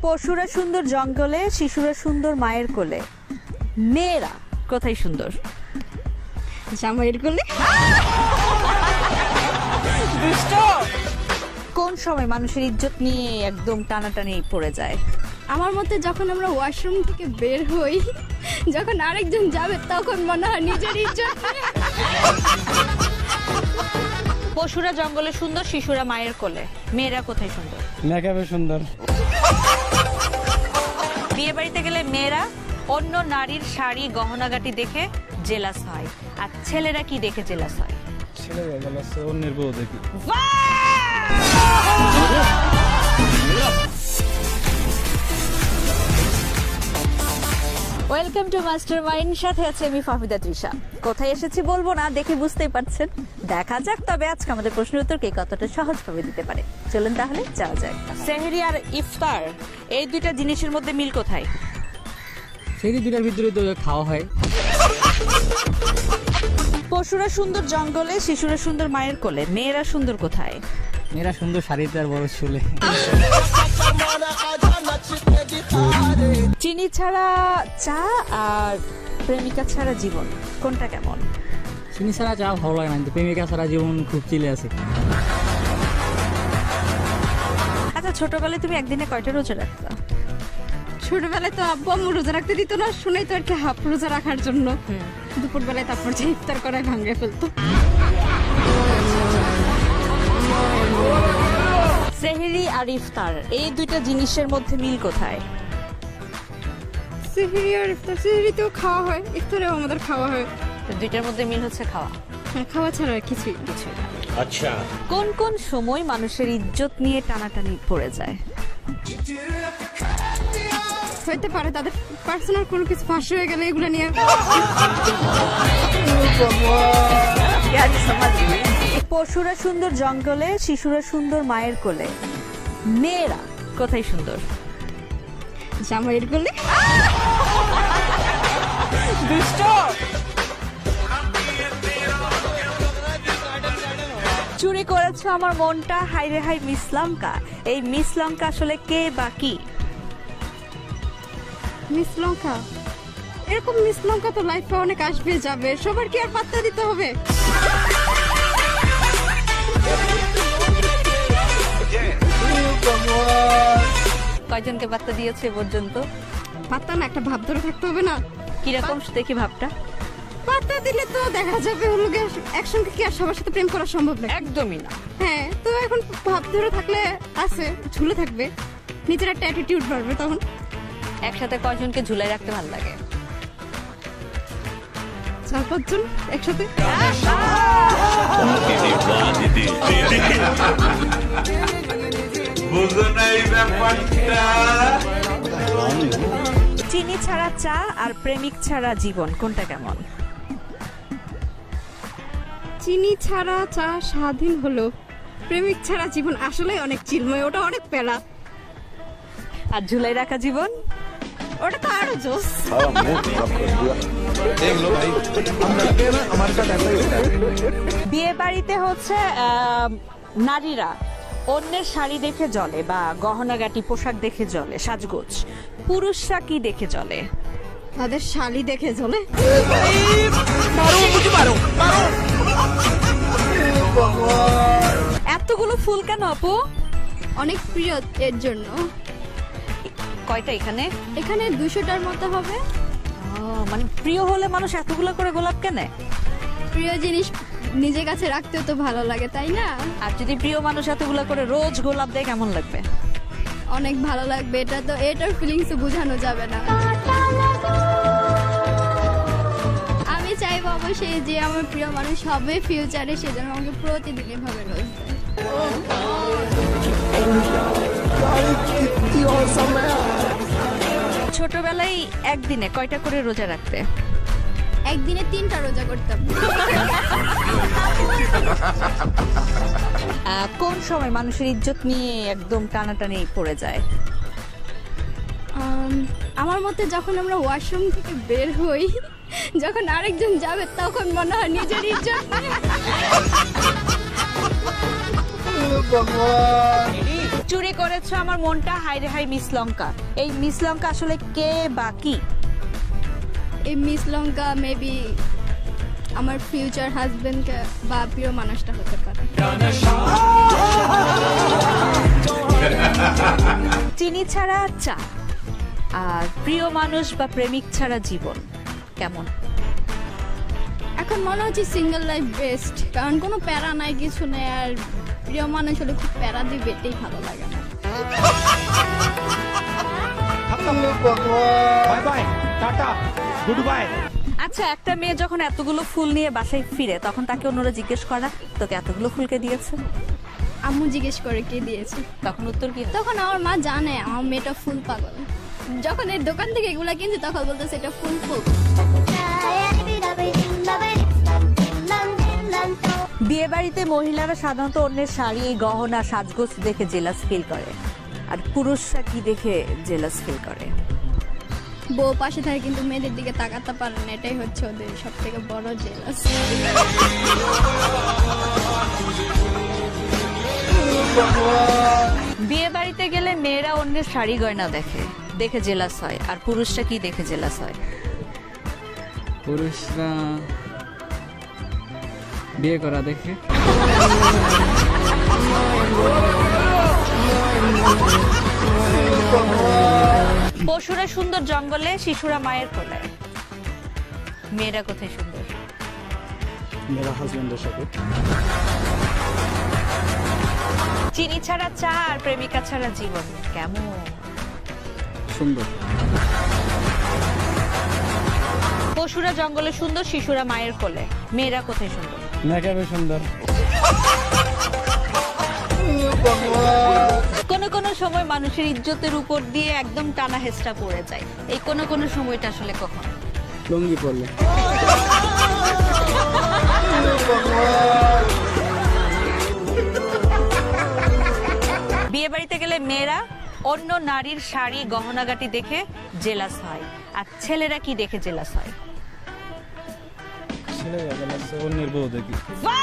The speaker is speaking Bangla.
পশুরা সুন্দর জঙ্গলে, শিশুরা সুন্দর মায়ের কোলে, মেয়েরা কোথায় সুন্দর? জামাইয়ের কোলে। দুষ্ট। কোন সময় মানুষের ইজ্জত নিয়ে একদম টানাটানি পড়ে যায়? আমার মতে যখন আমরা ওয়াশরুম থেকে বের হই, যখন আরেকজন যাবে তখন মনে হয় নিজের ইজ্জত নিয়ে। পশুরা জঙ্গলে সুন্দর, শিশুরা মায়ের কোলে, মেয়েরা কোথায় সুন্দর? মেকআপে সুন্দর। বিয়ে বাড়িতে গেলে মেয়েরা অন্য নারীর শাড়ি গহনাগাটি দেখে জেলাস হয়, আর ছেলেরা কি দেখে জেলাস হয়? ছেলেরা জেলাস হয় অন্যের বউ দেখি। ওয়েলকাম টু মাস্টার মাইন্ড, সাথে আছে আমি ফাহমিদা তৃষা। কোথায় এসেছি বলবো না, দেখে বুঝতেই পারছেন। দেখা যাক তবে আজকে আমাদের প্রশ্নের উত্তর কে কতটা সহজভাবে দিতে পারে। চলুন তাহলে যাওয়া যাক। সেহরি আর ইফতার এই দুইটা জিনিসের মধ্যে মিল কোথায়? সেই দুটার ভিতরে তো খাওয়া হয়। পশুরা সুন্দর জঙ্গলে, শিশুরা সুন্দর মায়ের কোলে, মেয়েরা সুন্দর কোথায়? মেয়েরা সুন্দর শাড়িতে আর বড় চুলে। চিনি ছাড়া চা আর প্রেমিকা ছাড়া জীবন, কোনটা কেমন? চিনি ছাড়া চা ভালো লাগে না, কিন্তু প্রেমিকা ছাড়া জীবন খুব চিলে আছে। আচ্ছা, ছোটবেলায় তুমি একদিনে কয়টা রোজা রাখতা? ছোটবেলায় তো আব্বু আম্মু রোজা রাখতে দিত না, শুনেই তো আর কি হাফ রোজা রাখার জন্য। দুপুরবেলায় তারপর যে ইফতার করায় ভাঙে ফেলতো। সেহরি আর ইফতার এই দুইটা জিনিসের মধ্যে মিল কোথায়? সেহরি আর ইফতার, সেহরিতেও খাওয়া হয়, ইফতারেও আমাদের খাওয়া হয়। তো দুইটার মধ্যে মিল হচ্ছে খাওয়া। হ্যাঁ, খাওয়া ছাড়া আর কিছুই। আচ্ছা, কোন কোন সময় মানুষের ইজ্জত নিয়ে টানাটানি পড়ে যায়? হইতে পারে তাদের পার্সোনাল কোনো কিছু ফাঁস হয়ে গেলে এগুলো নিয়ে। পশুরা সুন্দর জঙ্গলে, শিশুরা সুন্দর মায়ের কোলে, মেয়েরা কোথায় সুন্দর? জামাইয়ের কোলে। দুষ্ট। চুরি করেছো আমার মনটা, হাই রে হাই মিস লঙ্কা। এই মিস লঙ্কা আসলে কে বা কি? মিস লঙ্কা, এরকম মিস লঙ্কা তো লাইফে অনেক আসবে যাবে, সবার কি আর পাত্তা দিতে হবে? কয়জনকে বার্তা দিয়েছে এ পর্যন্ত? পাত্তা না, একটা ভাব ধরে থাকতে হবে না? কিরকম দেখি ভাবটা? পাত্তা দিলে তো দেখা যাবে হলো গিয়ে একসঙ্গে কি আর সবার সাথে প্রেম করা সম্ভব না। একদমই না। হ্যাঁ, তো এখন ভাব ধরে থাকলে আছে ঝুলে থাকবে, নিজের একটা অ্যাটিটিউড বাড়বে। তখন একসাথে কয়জনকে ঝুলাই রাখতে ভালো লাগে? 4-5 জন একসাথে। বুঝো না এই ব্যাপারটা। চিনি ছাড়া চা আর প্রেমিক ছাড়া জীবন, কোনটা কেমন? চিনি ছাড়া চা স্বাধীন হলো, প্রেমিক ছাড়া জীবন আসলে অনেক চিলময়, ওটা অনেক পেলা। আর ঝুলাই রাখা জীবন, ওটা তো আরো জোস। বিয়ে বাড়িতে হচ্ছে নারীরা অন্যের শাড়ি দেখে জ্বলে বা গহনাগাটি পোশাক দেখে জ্বলে, সাজগোজ। পুরুষরা কি দেখে জ্বলে? তাদের শালি দেখে চলে। এতগুলো ফুল কেন আপু? অনেক প্রিয় এর জন্য। কয়টা এখানে? এখানে 200টার মতো হবে। মানে প্রিয় হলে মানুষ এতগুলো করে গোলাপ কেনে? প্রিয় জিনিস নিজের কাছে রাখতেও তো ভালো লাগে, তাই না? আর যদি প্রিয় মানুষ এতগুলো করে রোজ গোলাপ দেয় কেমন লাগবে? অনেক ভালো লাগবে। এটা তো এটার ফিলিংস বোঝানো যাবে না। আমি চাইবো অবশ্যই যে আমার প্রিয় মানুষ হবে ফিউচারে, সেজন্য আমাকে প্রতিদিন এভাবে রোজ দেয়। ছোটবেলায় একদিনে কয়টা করে রোজা রাখতে? একদিনে 3টা রোজা করতাম। কোন সময় মানুষের ইজ্জত নিয়ে একদম টানাটানি পড়ে যায়? আমার মতে যখন আমরা ওয়াশরুম থেকে বের হই, যখন আরেকজন যাবে তখন মনে হয় নিজের ইজ্জত নিয়ে। চুরি করেছো আমার মনটা, হাই রে হাই মিস লঙ্কা। এই মিস লঙ্কা আসলে কে বা কি? এই মিস লঙ্কা মেবি আমার ফিউচার হাজবেন্ড বা প্রিয় মানুষটা হতে পারে। চিনি ছাড়া চা আর প্রিয় মানুষ বা প্রেমিক ছাড়া জীবন কেমন? এখন মনে হচ্ছে সিঙ্গেল লাইফ বেস্ট, কারণ কোনো প্যারা নাই, কিছু নেই। আর প্রিয় মানুষ হলে খুব প্যারা দিবে, এটাই ভালো লাগে না। Bye bye tata good bye. আচ্ছা, একটা মেয়ে যখন এতগুলো ফুল নিয়ে বাসায় ফিরে তখন তাকে অন্যরা জিজ্ঞেস করা তোকে এতগুলো ফুলকে দিয়েছে? আম্মু জিজ্ঞেস করে কে দিয়েছে, তখন উত্তর কি? তখন আমার মা জানে আমার মেয়েটা ফুল পাগল। যখন এই দোকান থেকে এগুলা কিনছে তখন বলতেছে এটা ফুল ফুল। বিয়ে বাড়িতে মহিলারা সাধারণত অন্যের শাড়ি, গহনা, সাজগোজ দেখে জেলাস ফিল করে, আর পুরুষরা কি দেখে জেলাস ফিল করে? বউ পাশে থাকে কিন্তু মেয়েদের দিকে তাকাতে পারে না, এটাই হচ্ছে ওদের সব থেকে বড় জেলাস। বিয়ে বাড়িতে গেলে মেয়েরা অন্যের শাড়ি গয়না দেখে দেখে জেলাস হয়, আর পুরুষরা কি দেখে জেলাস হয়? পুরুষরা বিয়ে করা দেখে। পশুরা সুন্দর জঙ্গলে, শিশুরা মায়ের কোলে, মেয়েরা কোথায় সুন্দর? মেরা হাজবেন্ডের সাথে। চিনি ছাড়া চা আর প্রেমিকা ছাড়া জীবন কেমন? সুন্দর। পশুরা জঙ্গলে সুন্দর, শিশুরা মায়ের কোলে, মেয়েরা কোথায় সুন্দর? মেকআপে সুন্দর। কোন কোন সময় মানুষের ইজ্জতের উপর দিয়ে একদম টানা হেঁচড়া পড়ে যায়, এই কোন সময়টা আসলে কখন? লুঙ্গি পরলে। বিয়ে বাড়িতে গেলে মেয়েরা অন্য নারীর শাড়ি, গহনাগাটি দেখে জেলাস হয়, আর ছেলেরা কি দেখে জেলাস হয়? ছেলেরা জেলাস অন্যের বউ দেখি। বাহ!